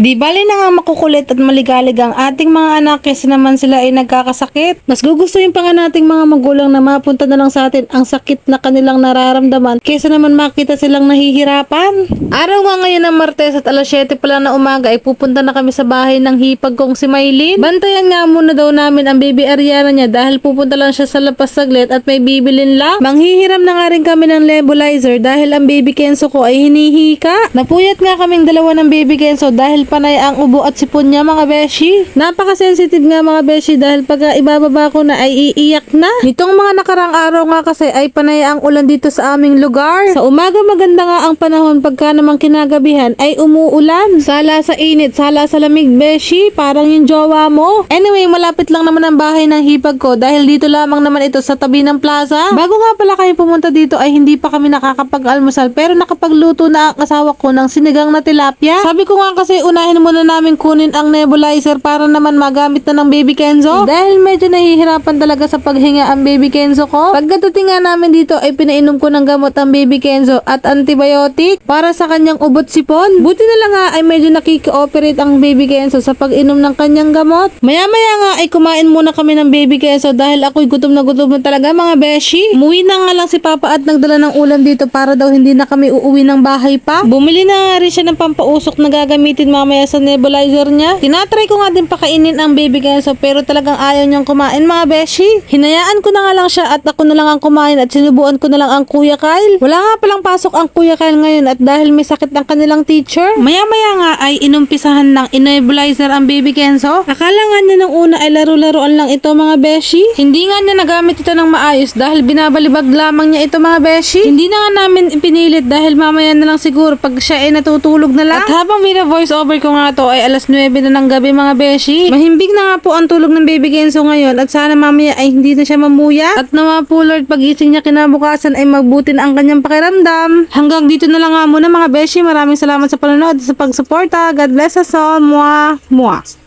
Di bali na nga makukulit at maligalig ang ating mga anak kasi naman sila ay nagkakasakit. Mas gugustuhin pa nga nating mga magulang na mapunta na lang sa atin ang sakit na kanilang nararamdaman kaysa naman makita silang nahihirapan. Araw nga ngayon ng Martes at alas 7 pa lang na umaga ay pupunta na kami sa bahay ng hipag kong si Maylin. Bantayan nga muna daw namin ang baby Ariana niya dahil pupunta lang siya sa lapas saglit at may bibilin lang. Manghihiram na nga rin kami ng nebulizer dahil ang baby Kenzo ko ay hinihika. Napuyat nga kaming dalawa ng baby Kenzo dahil panay ang ubo at sipon niya mga beshi. Napaka-sensitive nga mga beshi dahil pag ibababa ko na ay iiyak na. Nitong mga nakarang araw nga kasi ay panay ang ulan dito sa aming lugar. Sa umaga maganda nga ang panahon pagka namang kinagabihan ay umuulan. Sala sa init, sala sa lamig beshi, parang yung jowa mo. Anyway, malapit lang naman ang bahay ng hipag ko dahil dito lamang naman ito sa tabi ng plaza. Bago nga pala kami pumunta dito ay hindi pa kami nakakapag-almusal pero nakapagluto na ang asawa ko ng sinigang na tilapia. Sabi ko nga kasi unahin muna namin kunin ang nebulizer para naman magamit na ng baby Kenzo dahil medyo nahihirapan talaga sa paghinga ang baby Kenzo ko. Pagkadating nga namin dito ay pinainom ko ng gamot ang baby Kenzo at antibiotic para sa kanyang ubot sipon. Buti na lang nga ay medyo nakiki-operate ang baby Kenzo sa pag-inom ng kanyang gamot. Maya-maya nga ay kumain muna kami ng baby Kenzo dahil ako'y gutom na talaga mga beshi. Umuwi na nga lang si Papa at nagdala ng ulam dito para daw hindi na kami uuwi ng bahay pa. Bumili na nga rin siya ng pampausok na gagamitin mamaya sa nebulizer niya. Tinatry ko nga din pakainin ang baby Kenzo pero talagang ayaw niyang kumain mga beshi. Hinayaan ko na nga lang siya at ako na lang ang kumain at sinubuan ko na lang ang Kuya Kyle. Wala nga palang pasok ang Kuya Kyle ngayon at dahil may sakit ang kanilang teacher. Maya-maya nga ay inumpisahan ng nebulizer ang baby Kenzo. Akala nga niya nung una ay laro-laruan lang ito mga beshi. Hindi nga niya nagamit ito ng maayos dahil binabalibag lamang niya ito mga beshi. Hindi na nga namin ipinilit dahil mamaya na lang siguro pag siya ay natutulog na lang. At habang voice over ko nga to ay alas 9 na ng gabi mga beshi. Mahimbing na nga po ang tulog ng baby Kenzo ngayon at sana mamaya ay hindi na siya mamuya. At nawa po Lord pagising niya kinabukasan ay magbuti na ang kanyang pakiramdam. Hanggang dito na lang nga muna mga beshi. Maraming salamat sa panonood at sa pagsuporta. God bless us all. Mwah! Mwah!